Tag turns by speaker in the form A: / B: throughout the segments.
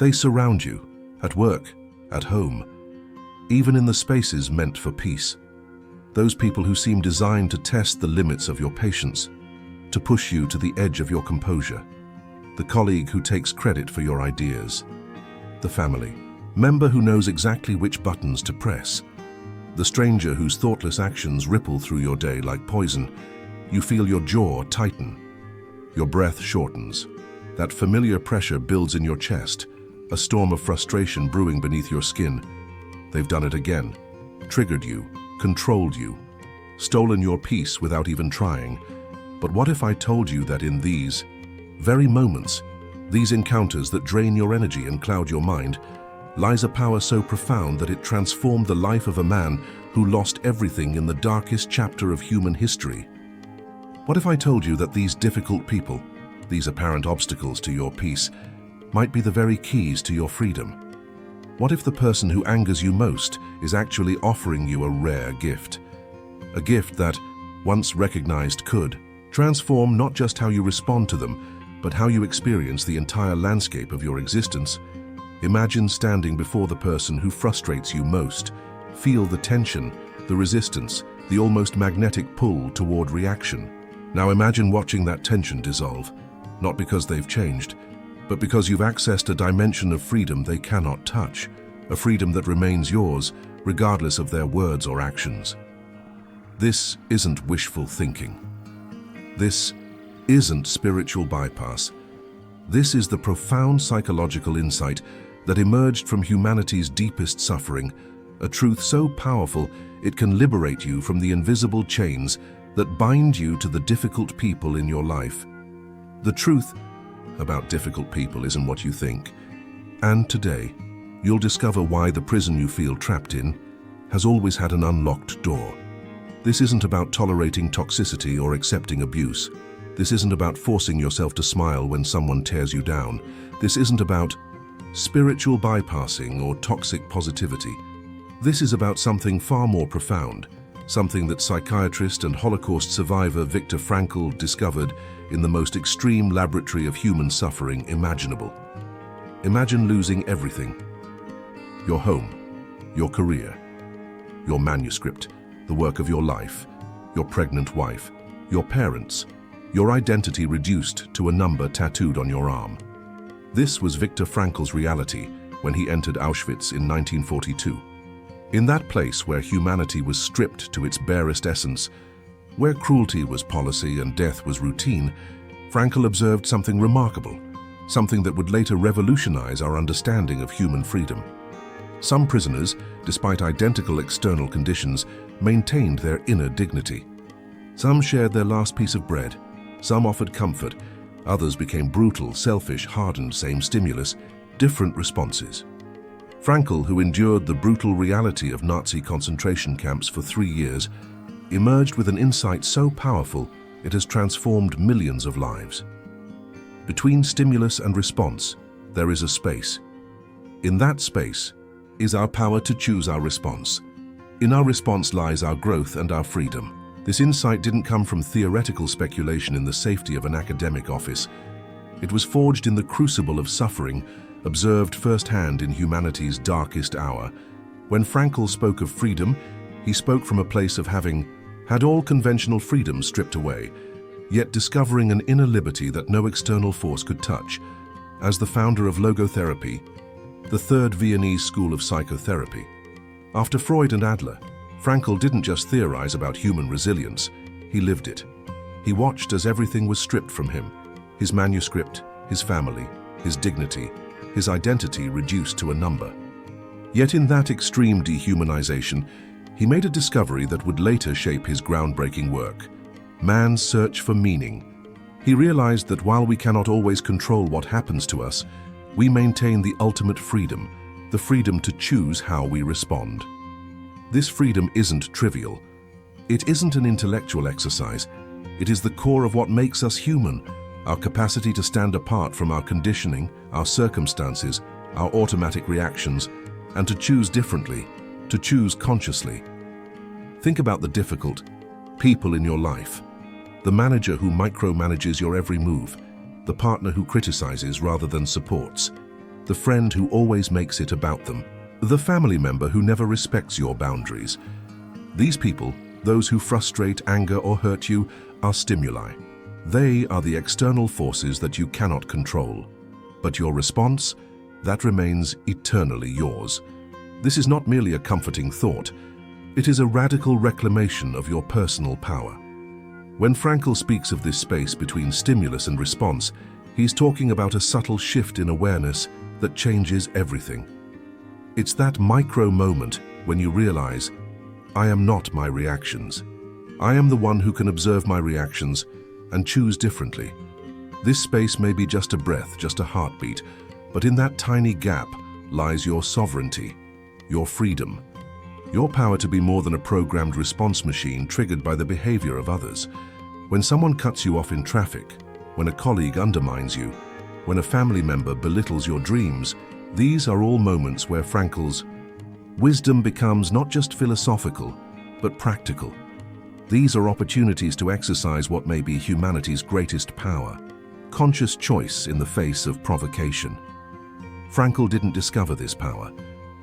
A: They surround you, at work, at home, even in the spaces meant for peace. Those people who seem designed to test the limits of your patience, to push you to the edge of your composure. The colleague who takes credit for your ideas. The family member who knows exactly which buttons to press. The stranger whose thoughtless actions ripple through your day like poison. You feel your jaw tighten. Your breath shortens. That familiar pressure builds in your chest, a storm of frustration brewing beneath your skin. They've done it again. Triggered you, controlled you, stolen your peace without even trying. But what if I told you that in these very moments, these encounters that drain your energy and cloud your mind, lies a power so profound that it transformed the life of a man who lost everything in the darkest chapter of human history? What if I told you that these difficult people, these apparent obstacles to your peace, might be the very keys to your freedom? What if the person who angers you most is actually offering you a rare gift? A gift that, once recognized, could transform not just how you respond to them, but how you experience the entire landscape of your existence. Imagine standing before the person who frustrates you most. Feel the tension, the resistance, the almost magnetic pull toward reaction. Now imagine watching that tension dissolve, not because they've changed, but because you've accessed a dimension of freedom they cannot touch, a freedom that remains yours, regardless of their words or actions. This isn't wishful thinking. This isn't spiritual bypass. This is the profound psychological insight that emerged from humanity's deepest suffering, a truth so powerful it can liberate you from the invisible chains that bind you to the difficult people in your life. The truth about difficult people isn't what you think. And today, you'll discover why the prison you feel trapped in has always had an unlocked door. This isn't about tolerating toxicity or accepting abuse. This isn't about forcing yourself to smile when someone tears you down. This isn't about spiritual bypassing or toxic positivity. This is about something far more profound, something that psychiatrist and Holocaust survivor Viktor Frankl discovered in the most extreme laboratory of human suffering imaginable. Imagine losing everything: your home, your career, your manuscript, the work of your life, your pregnant wife, your parents, your identity reduced to a number tattooed on your arm. This was Viktor Frankl's reality when he entered Auschwitz in 1942. In that place where humanity was stripped to its barest essence, where cruelty was policy and death was routine, Frankl observed something remarkable, something that would later revolutionize our understanding of human freedom. Some prisoners, despite identical external conditions, maintained their inner dignity. Some shared their last piece of bread. Some offered comfort. Others became brutal, selfish, hardened, same stimulus, different responses. Frankl, who endured the brutal reality of Nazi concentration camps for 3 years, emerged with an insight so powerful it has transformed millions of lives. Between stimulus and response, there is a space. In that space is our power to choose our response. In our response lies our growth and our freedom. This insight didn't come from theoretical speculation in the safety of an academic office. It was forged in the crucible of suffering, observed firsthand in humanity's darkest hour. When Frankl spoke of freedom, he spoke from a place of having had all conventional freedoms stripped away, yet discovering an inner liberty that no external force could touch. As the founder of logotherapy, the third Viennese school of psychotherapy, after Freud and Adler, Frankl didn't just theorize about human resilience, he lived it. He watched as everything was stripped from him: his manuscript, his family, his dignity, his identity reduced to a number. Yet in that extreme dehumanization, he made a discovery that would later shape his groundbreaking work: man's search for meaning. He realized that while we cannot always control what happens to us, we maintain the ultimate freedom, the freedom to choose how we respond. This freedom isn't trivial. It isn't an intellectual exercise. It is the core of what makes us human, our capacity to stand apart from our conditioning, our circumstances, our automatic reactions, and to choose differently, to choose consciously. Think about the difficult people in your life: the manager who micromanages your every move, the partner who criticizes rather than supports, the friend who always makes it about them, the family member who never respects your boundaries. These people, those who frustrate, anger, or hurt you, are stimuli. They are the external forces that you cannot control. But your response, that remains eternally yours. This is not merely a comforting thought. It is a radical reclamation of your personal power. When Frankl speaks of this space between stimulus and response, he's talking about a subtle shift in awareness that changes everything. It's that micro moment when you realize, I am not my reactions. I am the one who can observe my reactions and choose differently. This space may be just a breath, just a heartbeat, but in that tiny gap lies your sovereignty, your freedom, your power to be more than a programmed response machine triggered by the behavior of others. When someone cuts you off in traffic, when a colleague undermines you, when a family member belittles your dreams, these are all moments where Frankl's wisdom becomes not just philosophical, but practical. These are opportunities to exercise what may be humanity's greatest power, conscious choice in the face of provocation. Frankl didn't discover this power.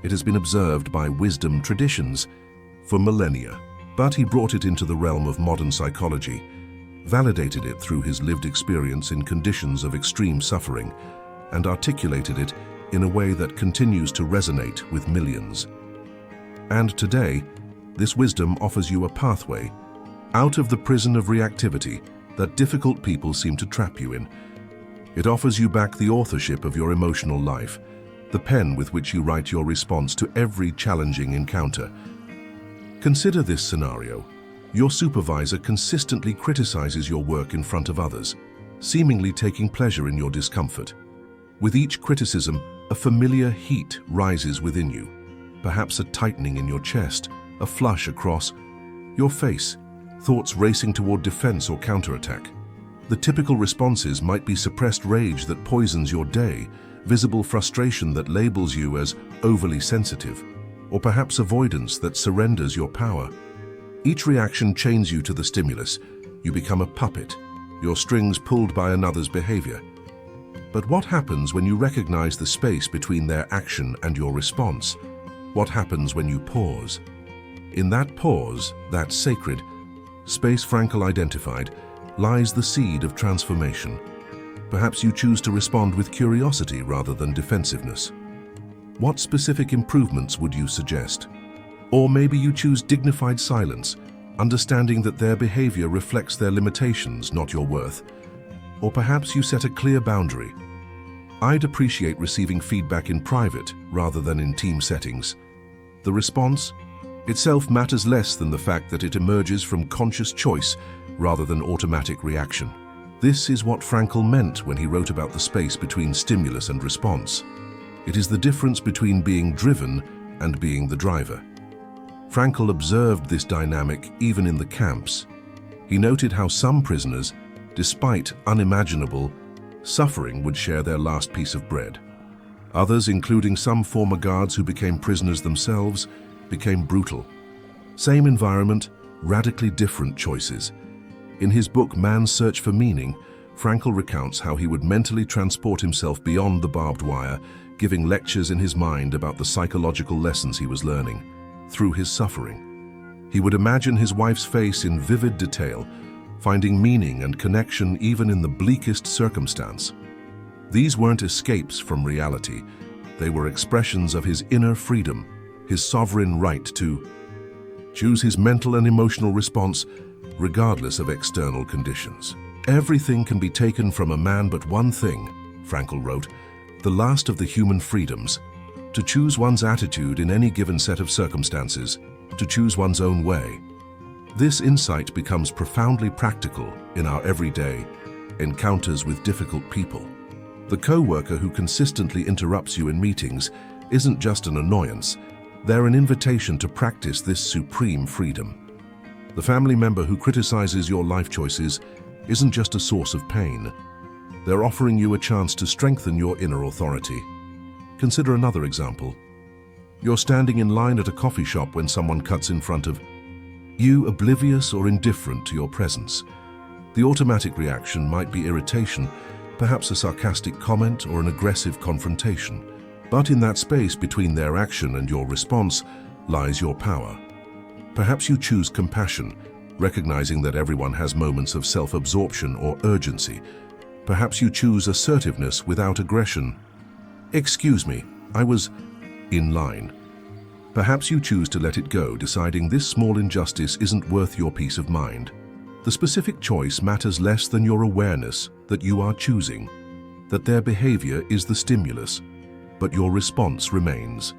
A: It has been observed by wisdom traditions for millennia, but he brought it into the realm of modern psychology, validated it through his lived experience in conditions of extreme suffering, and articulated it in a way that continues to resonate with millions. And today, this wisdom offers you a pathway out of the prison of reactivity that difficult people seem to trap you in. It offers you back the authorship of your emotional life, the pen with which you write your response to every challenging encounter. Consider this scenario. Your supervisor consistently criticizes your work in front of others, seemingly taking pleasure in your discomfort. With each criticism, a familiar heat rises within you, perhaps a tightening in your chest, a flush across your face, thoughts racing toward defense or counterattack. The typical responses might be suppressed rage that poisons your day, visible frustration that labels you as overly sensitive, or perhaps avoidance that surrenders your power. Each reaction chains you to the stimulus. You become a puppet, your strings pulled by another's behavior. But what happens when you recognize the space between their action and your response? What happens when you pause? In that pause, that sacred space Frankl identified, lies the seed of transformation. Perhaps you choose to respond with curiosity rather than defensiveness. What specific improvements would you suggest? Or maybe you choose dignified silence, understanding that their behavior reflects their limitations, not your worth. Or perhaps you set a clear boundary. I'd appreciate receiving feedback in private rather than in team settings. The response itself matters less than the fact that it emerges from conscious choice rather than automatic reaction. This is what Frankl meant when he wrote about the space between stimulus and response. It is the difference between being driven and being the driver. Frankl observed this dynamic even in the camps. He noted how some prisoners, despite unimaginable suffering, would share their last piece of bread. Others, including some former guards who became prisoners themselves, became brutal. Same environment, radically different choices. In his book Man's Search for Meaning, Frankl recounts how he would mentally transport himself beyond the barbed wire, giving lectures in his mind about the psychological lessons he was learning through his suffering. He would imagine his wife's face in vivid detail, finding meaning and connection even in the bleakest circumstance. These weren't escapes from reality. They were expressions of his inner freedom, his sovereign right to choose his mental and emotional response regardless of external conditions. Everything can be taken from a man but one thing, Frankl wrote, the last of the human freedoms, to choose one's attitude in any given set of circumstances, to choose one's own way. This insight becomes profoundly practical in our everyday encounters with difficult people. The co-worker who consistently interrupts you in meetings isn't just an annoyance, they're an invitation to practice this supreme freedom. The family member who criticizes your life choices isn't just a source of pain. They're offering you a chance to strengthen your inner authority. Consider another example. You're standing in line at a coffee shop when someone cuts in front of you, oblivious or indifferent to your presence. The automatic reaction might be irritation, perhaps a sarcastic comment or an aggressive confrontation. But in that space between their action and your response lies your power. Perhaps you choose compassion, recognizing that everyone has moments of self-absorption or urgency. Perhaps you choose assertiveness without aggression. "Excuse me, I was in line." Perhaps you choose to let it go, deciding this small injustice isn't worth your peace of mind. The specific choice matters less than your awareness that you are choosing, that their behavior is the stimulus, but your response remains.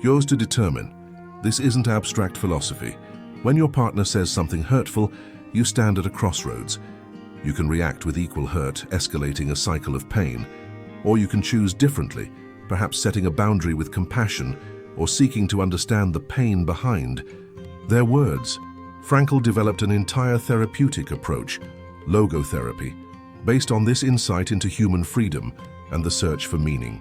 A: Yours to determine. This isn't abstract philosophy. When your partner says something hurtful, you stand at a crossroads. You can react with equal hurt, escalating a cycle of pain, or you can choose differently, perhaps setting a boundary with compassion or seeking to understand the pain behind their words. Frankl developed an entire therapeutic approach, logotherapy, based on this insight into human freedom and the search for meaning.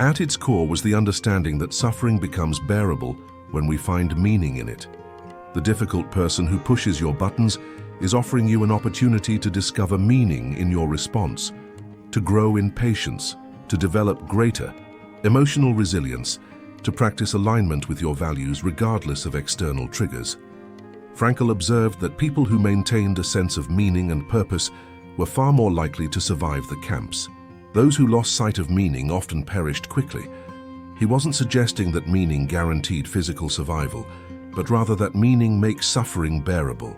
A: At its core was the understanding that suffering becomes bearable when we find meaning in it. The difficult person who pushes your buttons is offering you an opportunity to discover meaning in your response, to grow in patience, to develop greater emotional resilience, to practice alignment with your values regardless of external triggers. Frankl observed that people who maintained a sense of meaning and purpose were far more likely to survive the camps. Those who lost sight of meaning often perished quickly. He wasn't suggesting that meaning guaranteed physical survival, but rather that meaning makes suffering bearable.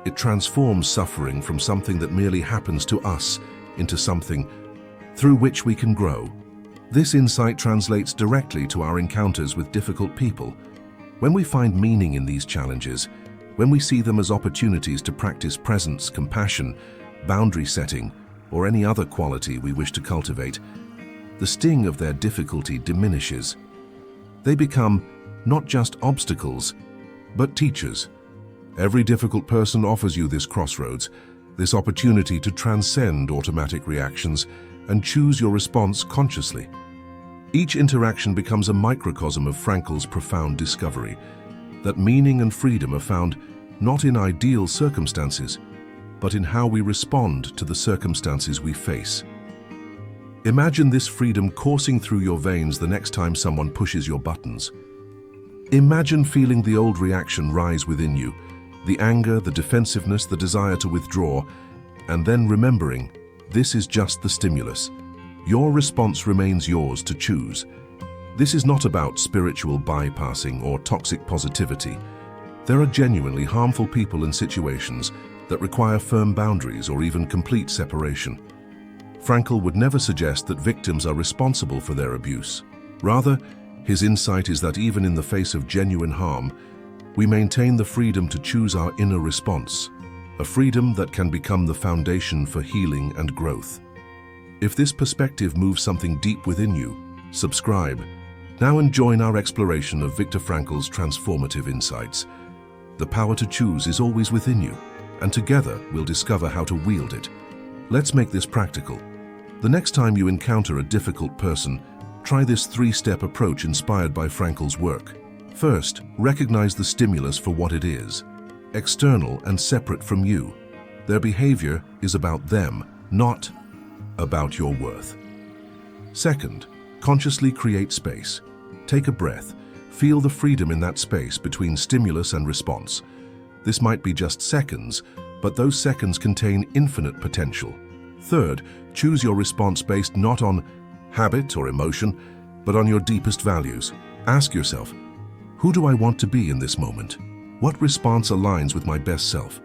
A: It transforms suffering from something that merely happens to us into something through which we can grow. This insight translates directly to our encounters with difficult people. When we find meaning in these challenges, when we see them as opportunities to practice presence, compassion, boundary setting, or any other quality we wish to cultivate, the sting of their difficulty diminishes. They become not just obstacles, but teachers. Every difficult person offers you this crossroads, this opportunity to transcend automatic reactions and choose your response consciously. Each interaction becomes a microcosm of Frankl's profound discovery, that meaning and freedom are found not in ideal circumstances, but in how we respond to the circumstances we face. Imagine this freedom coursing through your veins the next time someone pushes your buttons. Imagine feeling the old reaction rise within you, the anger, the defensiveness, the desire to withdraw, and then remembering, this is just the stimulus. Your response remains yours to choose. This is not about spiritual bypassing or toxic positivity. There are genuinely harmful people and situations that require firm boundaries or even complete separation. Frankl would never suggest that victims are responsible for their abuse. Rather, his insight is that even in the face of genuine harm, we maintain the freedom to choose our inner response, a freedom that can become the foundation for healing and growth. If this perspective moves something deep within you, subscribe now and join our exploration of Viktor Frankl's transformative insights. The power to choose is always within you, and together we'll discover how to wield it. Let's make this practical. The next time you encounter a difficult person, try this three-step approach inspired by Frankl's work. First, recognize the stimulus for what it is, external and separate from you. Their behavior is about them, not about your worth. Second, consciously create space. Take a breath. Feel the freedom in that space between stimulus and response. This might be just seconds, but those seconds contain infinite potential. Third, choose your response based not on habit or emotion, but on your deepest values. Ask yourself, who do I want to be in this moment? What response aligns with my best self?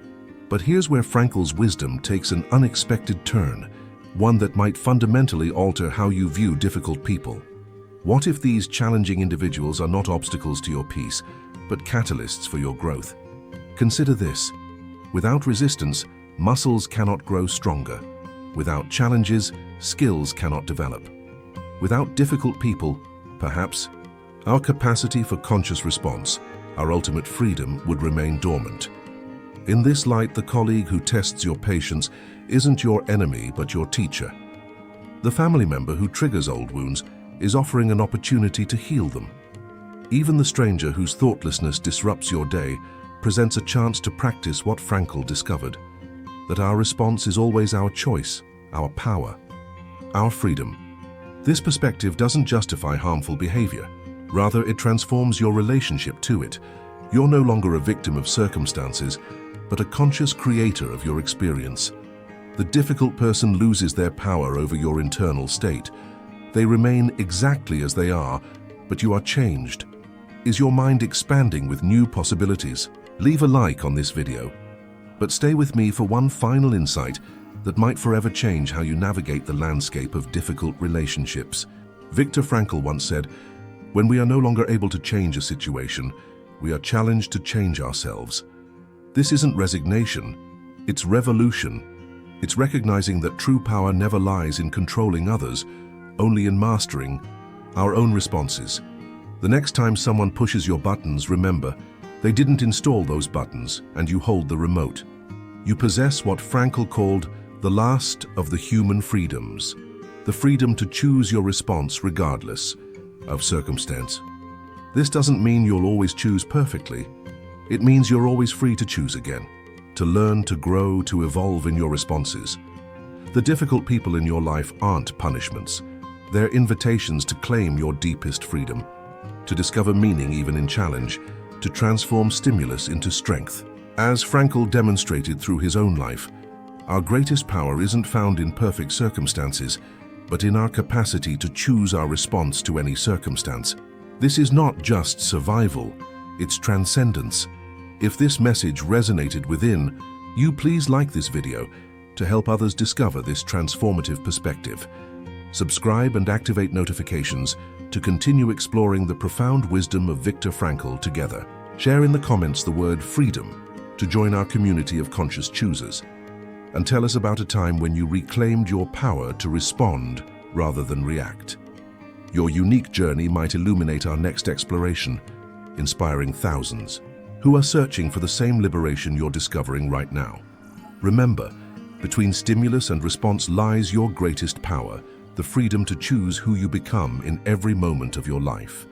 A: But here's where Frankl's wisdom takes an unexpected turn, one that might fundamentally alter how you view difficult people. What if these challenging individuals are not obstacles to your peace, but catalysts for your growth? Consider this. Without resistance, muscles cannot grow stronger. Without challenges, skills cannot develop. Without difficult people, perhaps, our capacity for conscious response, our ultimate freedom, would remain dormant. In this light, the colleague who tests your patience isn't your enemy, but your teacher. The family member who triggers old wounds is offering an opportunity to heal them. Even the stranger whose thoughtlessness disrupts your day presents a chance to practice what Frankl discovered, that our response is always our choice, our power, our freedom. This perspective doesn't justify harmful behavior. Rather, it transforms your relationship to it. You're no longer a victim of circumstances, but a conscious creator of your experience. The difficult person loses their power over your internal state. They remain exactly as they are, but you are changed. Is your mind expanding with new possibilities? Leave a like on this video. But stay with me for one final insight that might forever change how you navigate the landscape of difficult relationships. Viktor Frankl once said, "When we are no longer able to change a situation, we are challenged to change ourselves." This isn't resignation, it's revolution. It's recognizing that true power never lies in controlling others, only in mastering our own responses. The next time someone pushes your buttons, remember, they didn't install those buttons, and you hold the remote. You possess what Frankl called the last of the human freedoms, the freedom to choose your response regardless of circumstance. This doesn't mean you'll always choose perfectly. It means you're always free to choose again, to learn, to grow, to evolve in your responses. The difficult people in your life aren't punishments. They're invitations to claim your deepest freedom, to discover meaning even in challenge, to transform stimulus into strength. As Frankl demonstrated through his own life, our greatest power isn't found in perfect circumstances, but in our capacity to choose our response to any circumstance. This is not just survival, it's transcendence. If this message resonated within you, please like this video to help others discover this transformative perspective. Subscribe and activate notifications to continue exploring the profound wisdom of Viktor Frankl together. Share in the comments the word freedom to join our community of conscious choosers. And tell us about a time when you reclaimed your power to respond rather than react. Your unique journey might illuminate our next exploration, inspiring thousands who are searching for the same liberation you're discovering right now. Remember, between stimulus and response lies your greatest power, the freedom to choose who you become in every moment of your life.